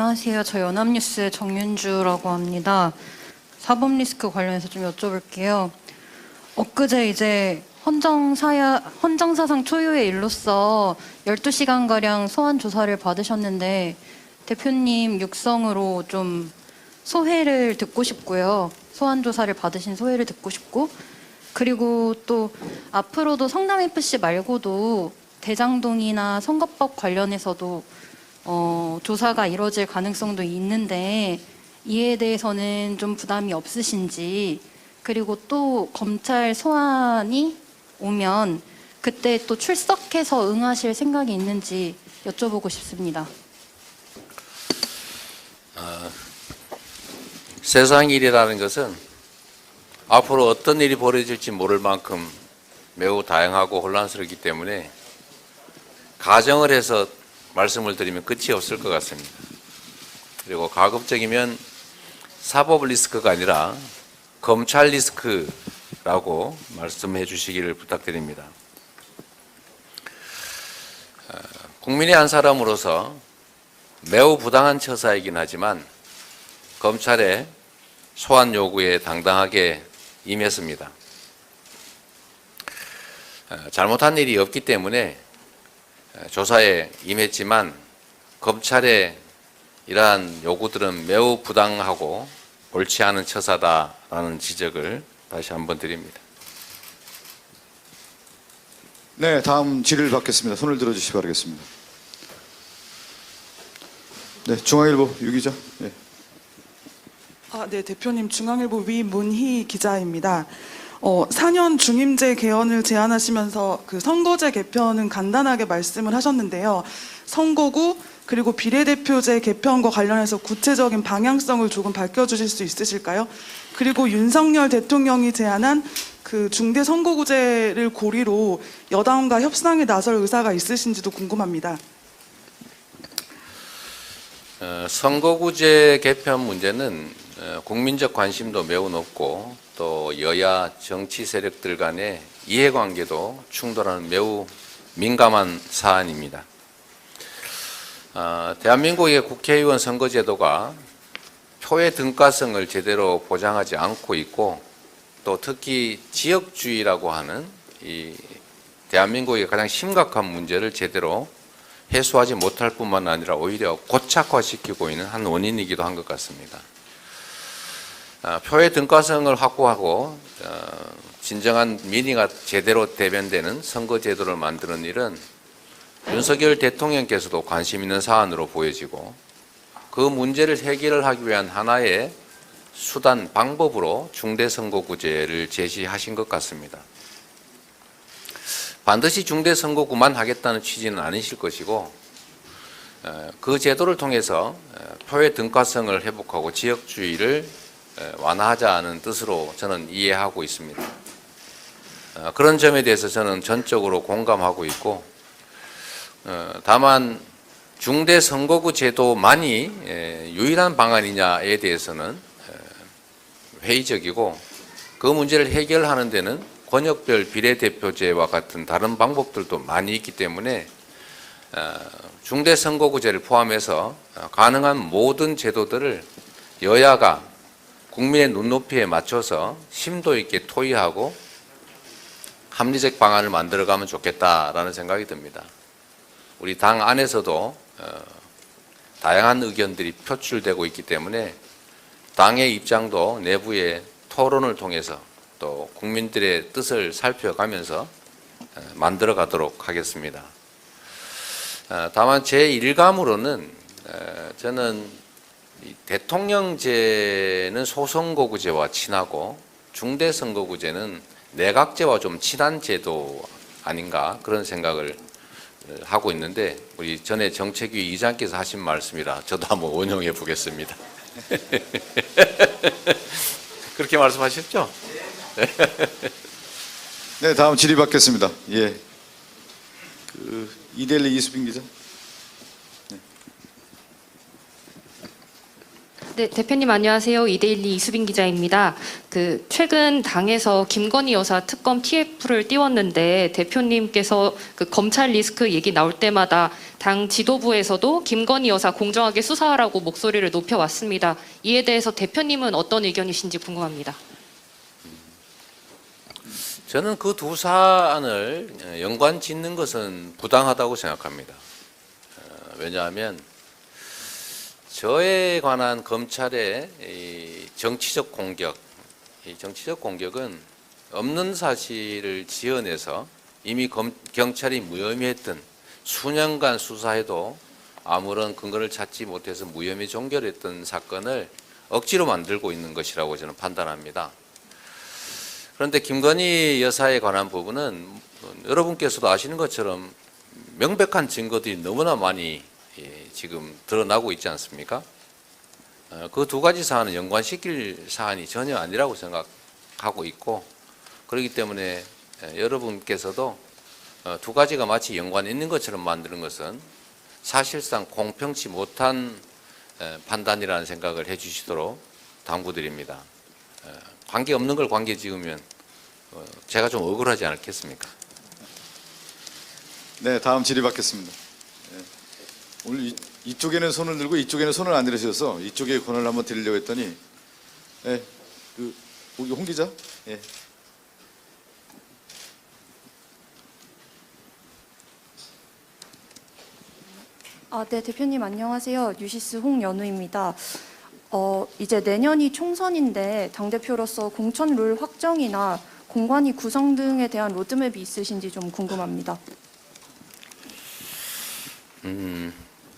안녕하세요. 저 연합뉴스의 정윤주라고 합니다. 사법 리스크 관련해서 좀 여쭤볼게요. 엊그제 이제 헌정사상 초유의 일로서 12시간가량 소환 조사를 받으셨는데 대표님 육성으로 좀 소회를 듣고 싶고요. 소환 조사를 받으신 소회를 듣고 싶고, 그리고 또 앞으로도 성남FC 말고도 대장동이나 선거법 관련해서도 조사가 이루어질 가능성도 있는데 이에 대해서는 좀 부담이 없으신지, 그리고 또 검찰 소환이 오면 그때 또 출석해서 응하실 생각이 있는지 여쭤보고 싶습니다. 세상 일이라는 것은 앞으로 어떤 일이 벌어질지 모를 만큼 매우 다양하고 혼란스럽기 때문에 가정을 해서 말씀을 드리면 끝이 없을 것 같습니다. 그리고 가급적이면 사법 리스크가 아니라 검찰 리스크라고 말씀해 주시기를 부탁드립니다. 국민의 한 사람으로서 매우 부당한 처사이긴 하지만 검찰의 소환 요구에 당당하게 임했습니다. 잘못한 일이 없기 때문에 조사에 임했지만 검찰의 이러한 요구들은 매우 부당하고 옳지 않은 처사다라는 지적을 다시 한번 드립니다. 네, 다음 질의를 받겠습니다. 손을 들어주시기 바라겠습니다. 네, 중앙일보 유 기자. 네. 네, 대표님, 중앙일보 위문희 기자입니다. 4년 중임제 개헌을 제안하시면서 그 선거제 개편은 간단하게 말씀을 하셨는데요. 선거구 그리고 비례대표제 개편과 관련해서 구체적인 방향성을 조금 밝혀주실 수 있으실까요? 그리고 윤석열 대통령이 제안한 그 중대 선거구제를 고리로 여당과 협상에 나설 의사가 있으신지도 궁금합니다. 선거구제 개편 문제는 국민적 관심도 매우 높고 또 여야 정치 세력들 간의 이해관계도 충돌하는 매우 민감한 사안입니다. 대한민국의 국회의원 선거제도가 표의 등가성을 제대로 보장하지 않고 있고 또 특히 지역주의라고 하는 이 대한민국의 가장 심각한 문제를 제대로 해소하지 못할 뿐만 아니라 오히려 고착화시키고 있는 한 원인이기도 한 것 같습니다. 표의 등가성을 확보하고 진정한 민의가 제대로 대변되는 선거제도를 만드는 일은 윤석열 대통령께서도 관심 있는 사안으로 보여지고 그 문제를 해결을 하기 위한 하나의 수단, 방법으로 중대선거구제를 제시하신 것 같습니다. 반드시 중대선거구만 하겠다는 취지는 아니실 것이고 그 제도를 통해서 표의 등가성을 회복하고 지역주의를 완화하자는 뜻으로 저는 이해하고 있습니다. 그런 점에 대해서 저는 전적으로 공감하고 있고 다만 중대선거구 제도만이 유일한 방안이냐에 대해서는 회의적이고 그 문제를 해결하는 데는 권역별 비례대표제와 같은 다른 방법들도 많이 있기 때문에 중대선거구제를 포함해서 가능한 모든 제도들을 여야가 국민의 눈높이에 맞춰서 심도 있게 토의하고 합리적 방안을 만들어가면 좋겠다라는 생각이 듭니다. 우리 당 안에서도 다양한 의견들이 표출되고 있기 때문에 당의 입장도 내부의 토론을 통해서 또 국민들의 뜻을 살펴가면서 만들어 가도록 하겠습니다. 다만 제 일감으로는 저는 대통령제는 소선거구제와 친하고 중대선거구제는 내각제와 좀 친한 제도 아닌가 그런 생각을 하고 있는데 우리 전에 정책위 의장께서 하신 말씀이라 저도 한번 원용해 보겠습니다. 그렇게 말씀하셨죠? 네, 다음 질의 받겠습니다. 예, 이델리 이수빈 기자. 네, 대표님 안녕하세요. 이데일리 이수빈 기자입니다. 최근 당에서 김건희 여사 특검 TF를 띄웠는데 대표님께서 검찰 리스크 얘기 나올 때마다 당 지도부에서도 김건희 여사 공정하게 수사하라고 목소리를 높여왔습니다. 이에 대해서 대표님은 어떤 의견이신지 궁금합니다. 저는 그 두 사안을 연관 짓는 것은 부당하다고 생각합니다. 왜냐하면 저에 관한 검찰의 이 정치적 공격, 이 정치적 공격은 없는 사실을 지어내서 이미 경찰이 무혐의했던 수년간 수사해도 아무런 근거를 찾지 못해서 무혐의 종결했던 사건을 억지로 만들고 있는 것이라고 저는 판단합니다. 그런데 김건희 여사에 관한 부분은 여러분께서도 아시는 것처럼 명백한 증거들이 너무나 많이 지금 드러나고 있지 않습니까? 그 두 가지 사안은 연관시킬 사안이 전혀 아니라고 생각하고 있고, 그렇기 때문에 여러분께서도 두 가지가 마치 연관이 있는 것처럼 만드는 것은 사실상 공평치 못한 판단이라는 생각을 해주시도록 당부드립니다. 관계없는 걸 관계 지으면 제가 좀 억울하지 않겠습니까? 네, 다음 질의 받겠습니다. 네. 오늘 이쪽에는 손을 들고 이쪽에는 손을 안 들으셔서 이쪽에 권한을 한번 드리려고 했더니, 네, 여기 홍 기자, 네. 네, 대표님 안녕하세요. 뉴시스 홍연우입니다. 이제 내년이 총선인데 당대표로서 공천 룰 확정이나 공관위 구성 등에 대한 로드맵이 있으신지 좀 궁금합니다.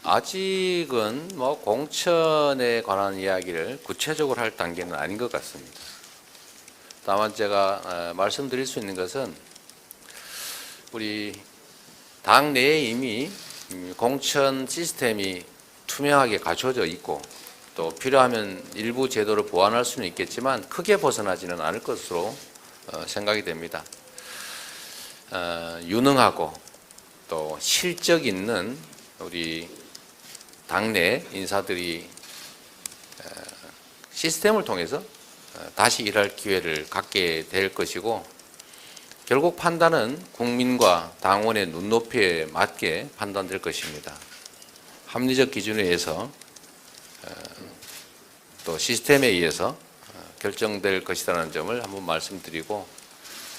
아직은 뭐 공천에 관한 이야기를 구체적으로 할 단계는 아닌 것 같습니다. 다만 제가 말씀드릴 수 있는 것은 우리 당 내에 이미 공천 시스템이 투명하게 갖춰져 있고, 또 필요하면 일부 제도를 보완할 수는 있겠지만 크게 벗어나지는 않을 것으로 생각이 됩니다. 유능하고 또 실적 있는 우리 당내 인사들이 시스템을 통해서 다시 일할 기회를 갖게 될 것이고, 결국 판단은 국민과 당원의 눈높이에 맞게 판단될 것입니다. 합리적 기준에 의해서 또 시스템에 의해서 결정될 것이라는 점을 한번 말씀드리고,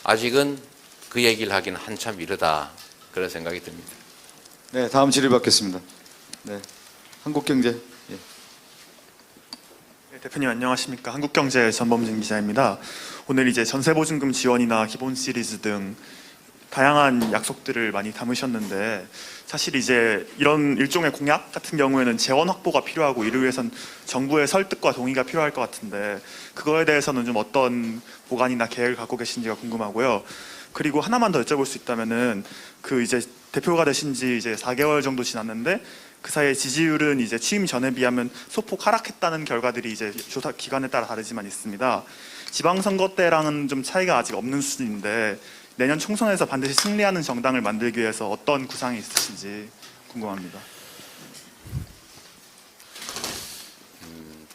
아직은 그 얘기를 하기는 한참 이르다, 그런 생각이 듭니다. 네, 다음 질의 받겠습니다. 네, 한국경제. 예. 네, 대표님 안녕하십니까. 한국경제 전범진 기자입니다. 오늘 이제 전세보증금 지원이나 기본 시리즈 등 다양한 약속들을 많이 담으셨는데, 사실 이제 이런 일종의 공약 같은 경우에는 재원 확보가 필요하고 이를 위해선 정부의 설득과 동의가 필요할 것 같은데, 그거에 대해서는 좀 어떤 보관이나 계획을 갖고 계신지가 궁금하고요. 그리고 하나만 더 여쭤볼 수 있다면은 이제 대표가 되신 지 이제 4개월 정도 지났는데, 그 사이에 지지율은 이제 취임 전에 비하면 소폭 하락했다는 결과들이 이제 조사 기관에 따라 다르지만 있습니다. 지방선거 때랑은 좀 차이가 아직 없는 수준인데, 내년 총선에서 반드시 승리하는 정당을 만들기 위해서 어떤 구상이 있으신지 궁금합니다.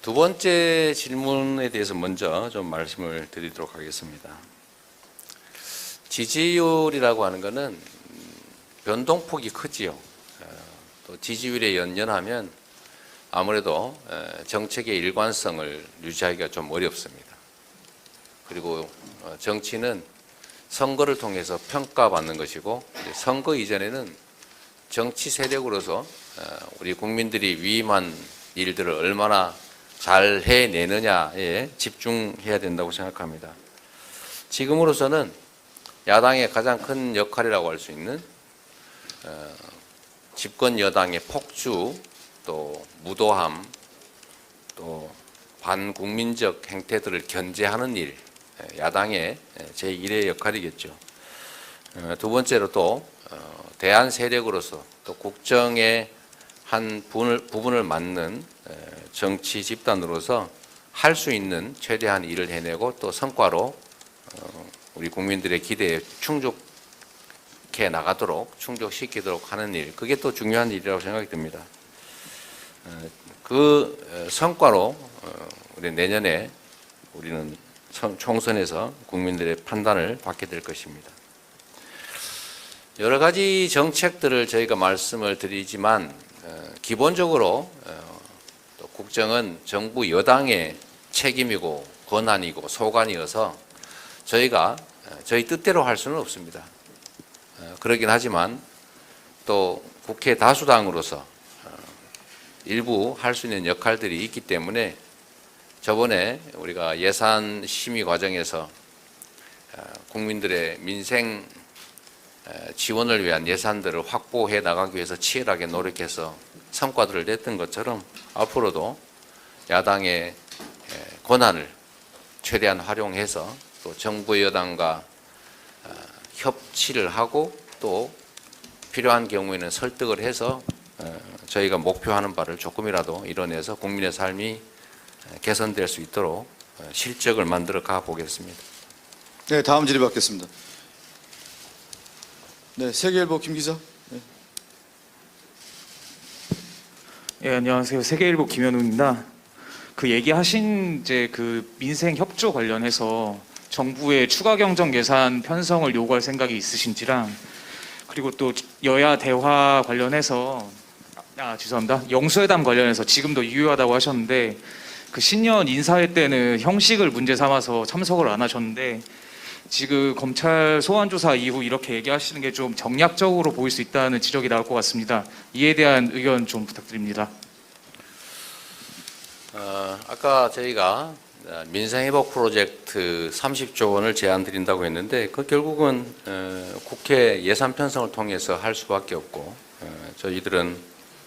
두 번째 질문에 대해서 먼저 좀 말씀을 드리도록 하겠습니다. 지지율이라고 하는 것은 변동폭이 크지요. 또 지지율에 연연하면 아무래도 정책의 일관성을 유지하기가 좀 어렵습니다. 그리고 정치는 선거를 통해서 평가받는 것이고, 선거 이전에는 정치 세력으로서 우리 국민들이 위임한 일들을 얼마나 잘 해내느냐에 집중해야 된다고 생각합니다. 지금으로서는 야당의 가장 큰 역할이라고 할 수 있는 집권 여당의 폭주, 또 무도함, 또 반국민적 행태들을 견제하는 일, 야당의 제1의 역할이겠죠. 두 번째로 또 대안 세력으로서 또 국정의 한 부분을 맡는 정치 집단으로서 할 수 있는 최대한 일을 해내고, 또 성과로 우리 국민들의 기대에 충족해 나가도록, 충족시키도록 하는 일, 그게 또 중요한 일이라고 생각이 듭니다. 그 성과로 우리 내년에 우리는 총선에서 국민들의 판단을 받게 될 것입니다. 여러 가지 정책들을 저희가 말씀을 드리지만 기본적으로 또 국정은 정부 여당의 책임이고 권한이고 소관이어서 저희가 저희 뜻대로 할 수는 없습니다. 그러긴 하지만 또 국회 다수당으로서 일부 할 수 있는 역할들이 있기 때문에 저번에 우리가 예산 심의 과정에서 국민들의 민생 지원을 위한 예산들을 확보해 나가기 위해서 치열하게 노력해서 성과들을 냈던 것처럼 앞으로도 야당의 권한을 최대한 활용해서 또 정부 여당과 협치를 하고 또 필요한 경우에는 설득을 해서 저희가 목표하는 바를 조금이라도 이뤄내서 국민의 삶이 개선될 수 있도록 실적을 만들어 가 보겠습니다. 네, 다음 질의 받겠습니다. 네, 세계일보 김 기자. 네. 예, 안녕하세요. 세계일보 김현우입니다. 그 얘기하신 이제 그 민생 협조 관련해서 정부의 추가 경정 예산 편성을 요구할 생각이 있으신지랑, 그리고 또 여야 대화 관련해서 죄송합니다. 영수회담 관련해서 지금도 유효하다고 하셨는데 그 신년 인사회 때는 형식을 문제 삼아서 참석을 안 하셨는데 지금 검찰 소환 조사 이후 이렇게 얘기하시는 게 좀 정략적으로 보일 수 있다는 지적이 나올 것 같습니다. 이에 대한 의견 좀 부탁드립니다. 아까 저희가 민생회복 프로젝트 30조 원을 제안 드린다고 했는데 그 결국은 국회 예산 편성을 통해서 할 수밖에 없고 저희들은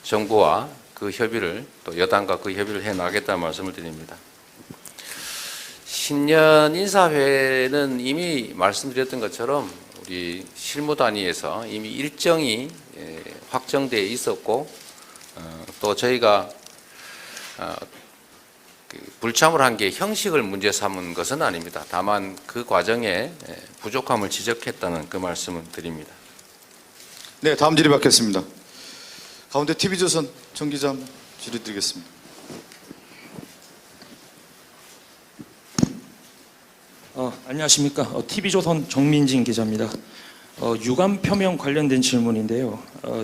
정부와 그 협의를 또 여당과 그 협의를 해 나가겠다는 말씀을 드립니다. 신년 인사회는 이미 말씀드렸던 것처럼 우리 실무 단위에서 이미 일정이 확정되어 있었고 또 저희가 불참을 한 게 형식을 문제 삼은 것은 아닙니다. 다만 그 과정에 부족함을 지적했다는 그 말씀을 드립니다. 네, 다음 질의 받겠습니다. 가운데 TV조선 정 기자 한번 질의 드리겠습니다. 안녕하십니까. TV조선 정민진 기자입니다. 유감 표명 관련된 질문인데요.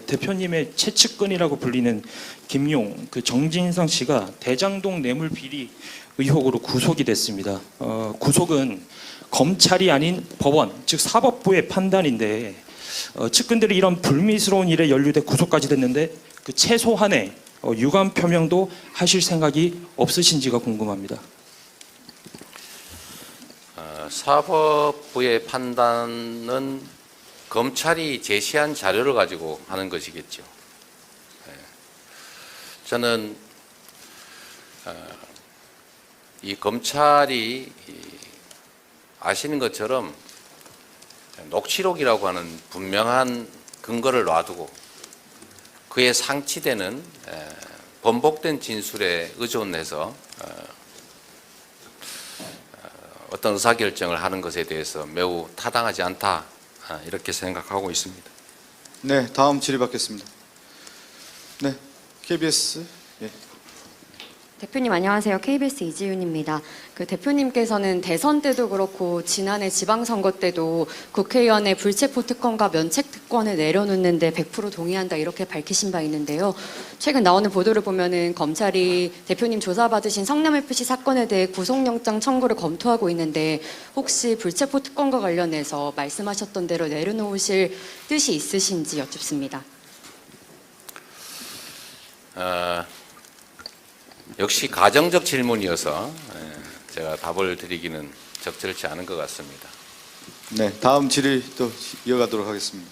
대표님의 최측근이라고 불리는 김용, 정진상 씨가 대장동 뇌물 비리 의혹으로 구속이 됐습니다. 구속은 검찰이 아닌 법원, 즉 사법부의 판단인데 측근들이 이런 불미스러운 일에 연루돼 구속까지 됐는데 그 최소한의 유감 표명도 하실 생각이 없으신지가 궁금합니다. 사법부의 판단은 검찰이 제시한 자료를 가지고 하는 것이겠죠. 저는 이 검찰이 아시는 것처럼 녹취록이라고 하는 분명한 근거를 놔두고 그에 상치되는 번복된 진술에 의존해서 어떤 의사결정을 하는 것에 대해서 매우 타당하지 않다 이렇게 생각하고 있습니다. 네, 다음 질의 받겠습니다. 네, KBS. 예. 대표님 안녕하세요. KBS 이지윤입니다. 그 대표님께서는 대선 때도 그렇고 지난해 지방선거 때도 국회의원의 불체포 특권과 면책 특권을 내려놓는데 100% 동의한다 이렇게 밝히신 바 있는데요. 최근 나오는 보도를 보면은 검찰이 대표님 조사받으신 성남FC 사건에 대해 구속영장 청구를 검토하고 있는데 혹시 불체포 특권과 관련해서 말씀하셨던 대로 내려놓으실 뜻이 있으신지 여쭙습니다. 역시 가정적 질문이어서 제가 답을 드리기는 적절치 않은 것 같습니다. 네, 다음 질의 또 이어가도록 하겠습니다.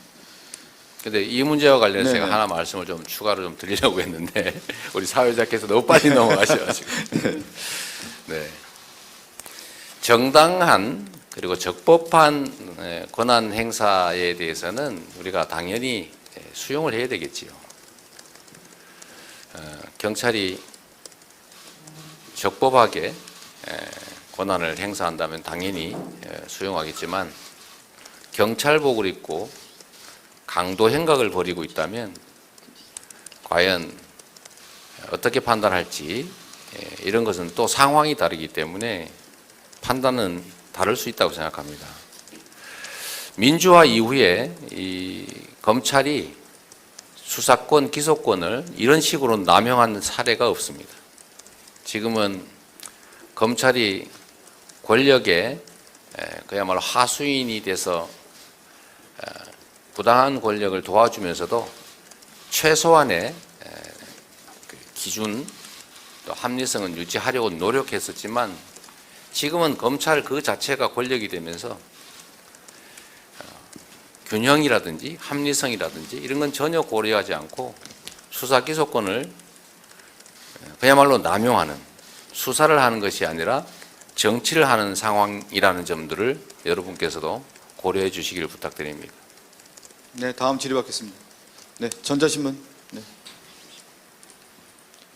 근데 이 문제와 관련해서 제가 네네. 하나 말씀을 좀 추가로 좀 드리려고 했는데 우리 사회자께서 너무 빨리 넘어가셔가지고 네. 정당한 그리고 적법한 권한 행사에 대해서는 우리가 당연히 수용을 해야 되겠지요. 경찰이 적법하게 권한을 행사한다면 당연히 수용하겠지만 경찰복을 입고 강도 행각을 벌이고 있다면 과연 어떻게 판단할지 이런 것은 또 상황이 다르기 때문에 판단은 다를 수 있다고 생각합니다. 민주화 이후에 이 검찰이 수사권, 기소권을 이런 식으로 남용한 사례가 없습니다. 지금은 검찰이 권력의 그야말로 하수인이 돼서 부당한 권력을 도와주면서도 최소한의 그 기준 또 합리성은 유지하려고 노력했었지만 지금은 검찰 그 자체가 권력이 되면서 균형이라든지 합리성이라든지 이런 건 전혀 고려하지 않고 수사 기소권을 그야말로 남용하는, 수사를 하는 것이 아니라 정치를 하는 상황이라는 점들을 여러분께서도 고려해 주시길 부탁드립니다. 네, 다음 질의받겠습니다. 네, 전자신문. 네.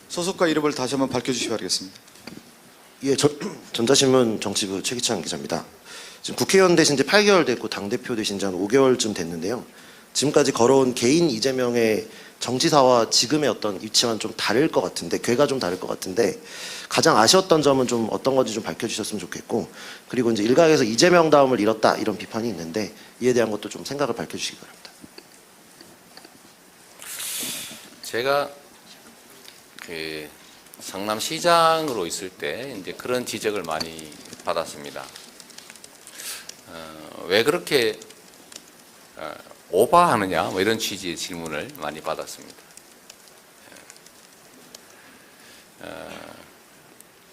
소속과 이름을 다시 한번 밝혀주시기 바라겠습니다. 예, 전자신문 정치부 최기찬 기자입니다. 지금 국회의원 되신 지 8개월 됐고 당대표 되신 지 한 5개월쯤 됐는데요. 지금까지 걸어온 개인 이재명의 정치사와 지금의 어떤 위치와는 좀 다를 것 같은데, 궤가 좀 다를 것 같은데 가장 아쉬웠던 점은 좀 어떤 건지 좀 밝혀주셨으면 좋겠고, 그리고 이제 일각에서 이재명 다음을 잃었다 이런 비판이 있는데 이에 대한 것도 좀 생각을 밝혀주시기 바랍니다. 제가 그 성남시장으로 있을 때 이제 그런 지적을 많이 받았습니다. 왜 그렇게 오바하느냐 뭐 이런 취지의 질문을 많이 받았습니다.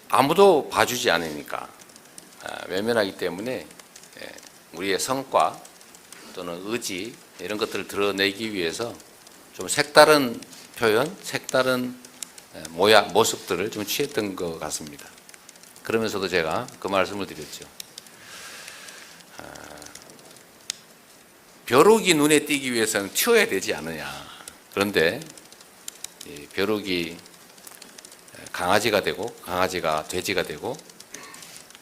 아무도 봐주지 않으니까 외면하기 때문에 우리의 성과 또는 의지 이런 것들을 드러내기 위해서 좀 색다른 표현, 색다른 모양, 모습들을 좀 취했던 것 같습니다. 그러면서도 제가 그 말씀을 드렸죠. 벼룩이 눈에 띄기 위해서는 튀어야 되지 않느냐. 그런데 이 벼룩이 강아지가 되고 강아지가 돼지가 되고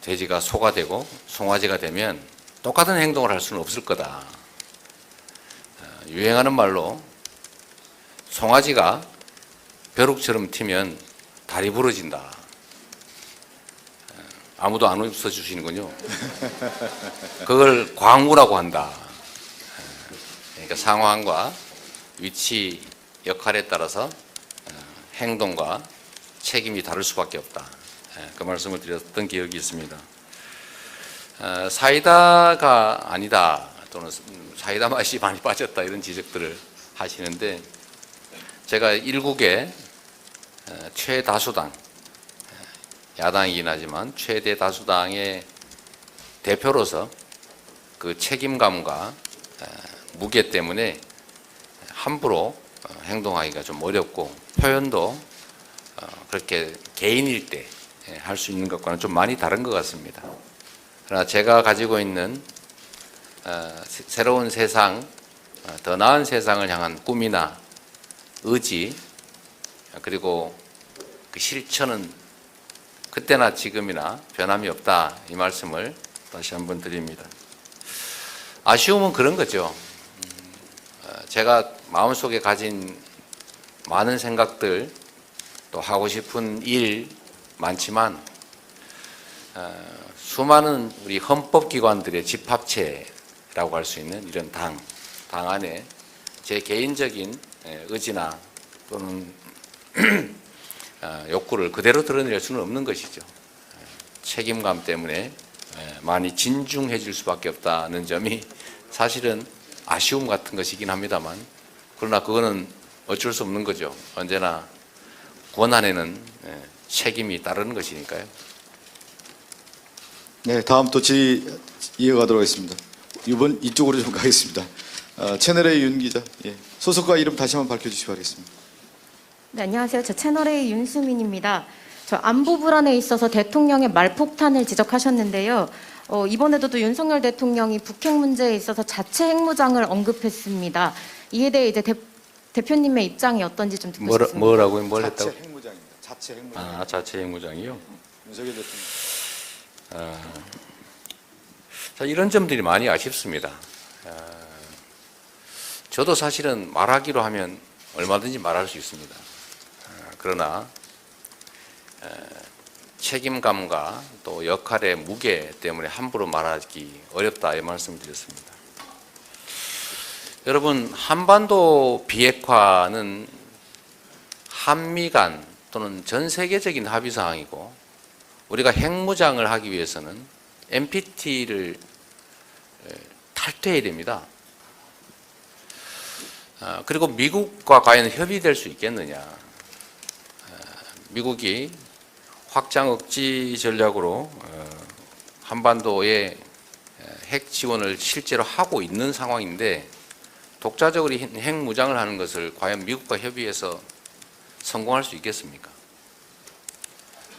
돼지가 소가 되고 송아지가 되면 똑같은 행동을 할 수는 없을 거다. 유행하는 말로 송아지가 벼룩처럼 튀면 다리 부러진다. 아무도 안 웃어주시는군요. 그걸 광우라고 한다. 그러니까 상황과 위치, 역할에 따라서 행동과 책임이 다를 수밖에 없다. 그 말씀을 드렸던 기억이 있습니다. 사이다가 아니다 또는 사이다 맛이 많이 빠졌다 이런 지적들을 하시는데 제가 일국의 최다수당, 야당이긴 하지만 최대 다수당의 대표로서 그 책임감과 무게 때문에 함부로 행동하기가 좀 어렵고 표현도 그렇게 개인일 때 할 수 있는 것과는 좀 많이 다른 것 같습니다. 그러나 제가 가지고 있는 새로운 세상, 더 나은 세상을 향한 꿈이나 의지 그리고 그 실천은 그때나 지금이나 변함이 없다 이 말씀을 다시 한번 드립니다. 아쉬움은 그런 거죠. 제가 마음속에 가진 많은 생각들 또 하고 싶은 일 많지만 수많은 우리 헌법기관들의 집합체라고 할 수 있는 이런 당 안에 제 개인적인 의지나 또는 욕구를 그대로 드러낼 수는 없는 것이죠. 책임감 때문에 많이 진중해질 수밖에 없다는 점이 사실은 아쉬움 같은 것이긴 합니다만 그러나 그거는 어쩔 수 없는 거죠. 언제나 권한에는 책임이 따르는 것이니까요. 네, 다음 또 질의 이어가도록 하겠습니다. 이번 이쪽으로 좀 가겠습니다. 채널A 윤 기자, 예. 소속과 이름 다시 한번 밝혀주시기 바라겠습니다. 네, 안녕하세요. 저 채널A 윤수민입니다. 저 안보 불안에 있어서 대통령의 말폭탄을 지적하셨는데요. 이번에도 또 윤석열 대통령이 북핵 문제에 있어서 자체 핵무장을 언급했습니다. 이에 대해 이제 대표님의 입장이 어떤지 좀 듣고 싶습니다. 뭐라고요? 뭘 했다고? 자체 핵무장입니다. 자체 핵무장. 아, 자체 핵무장이요? 윤석열 대통령. 자, 이런 점들이 많이 아쉽습니다. 저도 사실은 말하기로 하면 얼마든지 말할 수 있습니다. 그러나 책임감과 또 역할의 무게 때문에 함부로 말하기 어렵다 이 말씀을 드렸습니다. 여러분, 한반도 비핵화는 한미 간 또는 전 세계적인 합의 사항이고, 우리가 핵무장을 하기 위해서는 NPT를 탈퇴해야 됩니다. 그리고 미국과 과연 협의될 수 있겠느냐. 미국이 확장 억지 전략으로 한반도에 핵 지원을 실제로 하고 있는 상황인데, 독자적으로 핵 무장을 하는 것을 과연 미국과 협의해서 성공할 수 있겠습니까?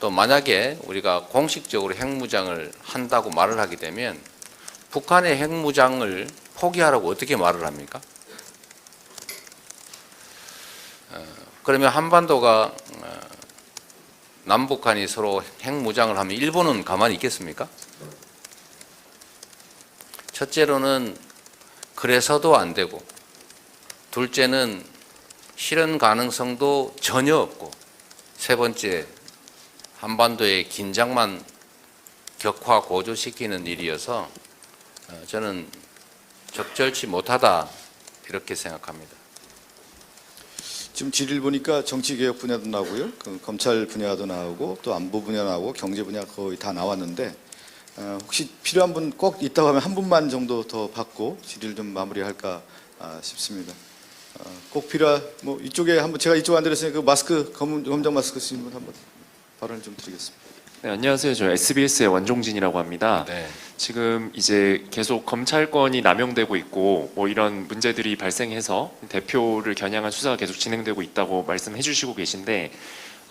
또 만약에 우리가 공식적으로 핵 무장을 한다고 말을 하게 되면 북한의 핵 무장을 포기하라고 어떻게 말을 합니까? 그러면 한반도가 남북한이 서로 핵 무장을 하면 일본은 가만히 있겠습니까? 첫째로는 그래서도 안 되고, 둘째는 실현 가능성도 전혀 없고, 세 번째 한반도의 긴장만 격화 고조시키는 일이어서 저는 적절치 못하다 이렇게 생각합니다. 지금 질의를 보니까 정치개혁 분야도 나오고요, 그 검찰 분야도 나오고 또 안보 분야 나오고 경제 분야 거의 다 나왔는데, 혹시 필요한 분 꼭 있다고 하면 한 분만 정도 더 받고 질의를 좀 마무리할까 싶습니다. 꼭 필요한 뭐 이쪽에 한번, 제가 이쪽 안 드렸으니까 그 마스크 검정 마스크 쓰신 분 한번 발언을 좀 드리겠습니다. 네, 안녕하세요. 저 SBS의 원종진이라고 합니다. 네. 지금 이제 계속 검찰권이 남용되고 있고 뭐 이런 문제들이 발생해서 대표를 겨냥한 수사가 계속 진행되고 있다고 말씀해 주시고 계신데,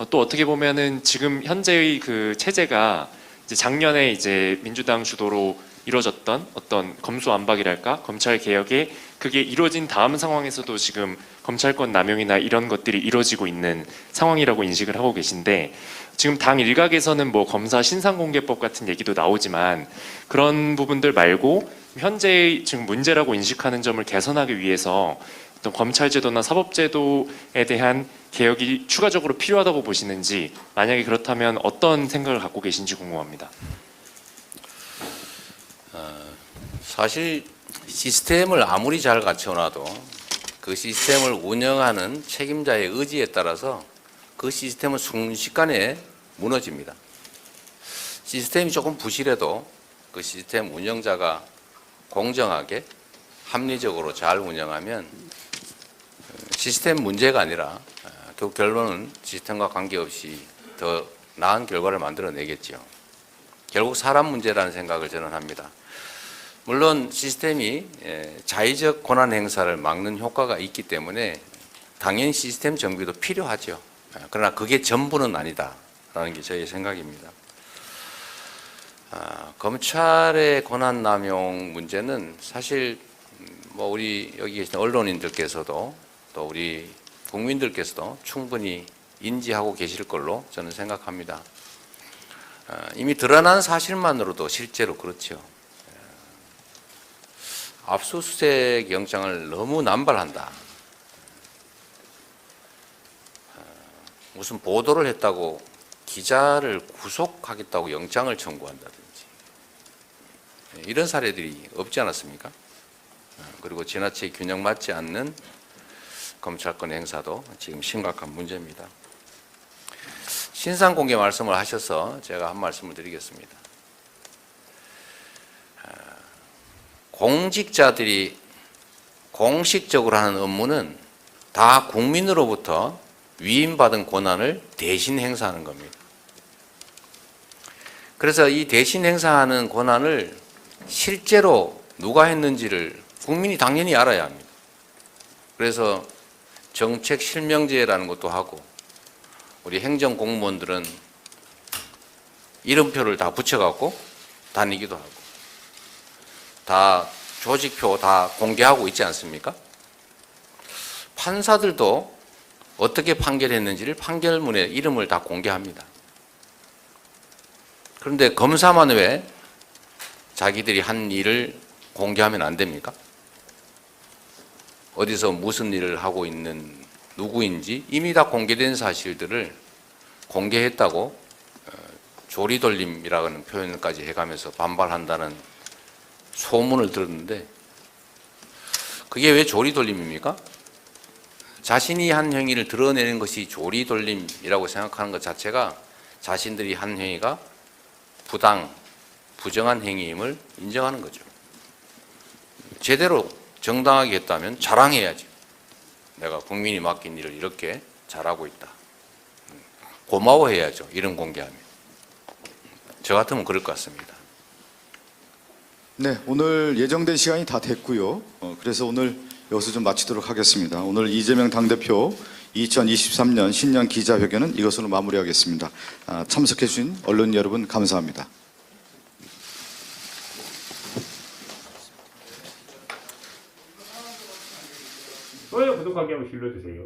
또 어떻게 보면은 지금 현재의 그 체제가 이제 작년에 이제 민주당 주도로 이루어졌던 어떤 검수완박이랄까, 검찰 개혁에 그게 이루어진 다음 상황에서도 지금 검찰권 남용이나 이런 것들이 이루어지고 있는 상황이라고 인식을 하고 계신데, 지금 당 일각에서는 뭐 검사 신상공개법 같은 얘기도 나오지만 그런 부분들 말고 현재 지금 문제라고 인식하는 점을 개선하기 위해서 어떤 검찰제도나 사법제도에 대한 개혁이 추가적으로 필요하다고 보시는지, 만약에 그렇다면 어떤 생각을 갖고 계신지 궁금합니다. 사실 시스템을 아무리 잘 갖춰놔도 그 시스템을 운영하는 책임자의 의지에 따라서 그 시스템은 순식간에 무너집니다. 시스템이 조금 부실해도 그 시스템 운영자가 공정하게 합리적으로 잘 운영하면 시스템 문제가 아니라 결국 결론은 시스템과 관계없이 더 나은 결과를 만들어내겠죠. 결국 사람 문제라는 생각을 저는 합니다. 물론 시스템이 자의적 권한 행사를 막는 효과가 있기 때문에 당연히 시스템 정비도 필요하죠. 그러나 그게 전부는 아니다라는 게 저의 생각입니다. 검찰의 권한 남용 문제는 사실 뭐 우리 여기 계신 언론인들께서도 또 우리 국민들께서도 충분히 인지하고 계실 걸로 저는 생각합니다. 이미 드러난 사실만으로도 실제로 그렇죠. 압수수색 영장을 너무 남발한다. 무슨 보도를 했다고 기자를 구속하겠다고 영장을 청구한다든지 이런 사례들이 없지 않았습니까? 그리고 지나치게 균형 맞지 않는 검찰권 행사도 지금 심각한 문제입니다. 신상공개 말씀을 하셔서 제가 한 말씀을 드리겠습니다. 공직자들이 공식적으로 하는 업무는 다 국민으로부터 위임받은 권한을 대신 행사하는 겁니다. 그래서 이 대신 행사하는 권한을 실제로 누가 했는지를 국민이 당연히 알아야 합니다. 그래서 정책 실명제라는 것도 하고, 우리 행정공무원들은 이름표를 다 붙여갖고 다니기도 하고, 다 조직표 다 공개하고 있지 않습니까? 판사들도 어떻게 판결했는지를 판결문에 이름을 다 공개합니다. 그런데 검사만 왜 자기들이 한 일을 공개하면 안 됩니까? 어디서 무슨 일을 하고 있는 누구인지 이미 다 공개된 사실들을 공개했다고 조리돌림이라는 표현까지 해가면서 반발한다는 소문을 들었는데 그게 왜 조리돌림입니까? 자신이 한 행위를 드러내는 것이 조리돌림이라고 생각하는 것 자체가 자신들이 한 행위가 부정한 행위임을 인정하는 거죠. 제대로 정당하게 했다면 자랑해야지. 내가 국민이 맡긴 일을 이렇게 잘하고 있다. 고마워해야죠. 이런 공개하면. 저 같으면 그럴 것 같습니다. 네, 오늘 예정된 시간이 다 됐고요. 그래서 오늘 여기서 좀 마치도록 하겠습니다. 오늘 이재명 당대표 2023년 신년 기자회견은 이것으로 마무리하겠습니다. 참석해 주신 언론 여러분 감사합니다. 좋아요, 구독하기 한번 눌러주세요.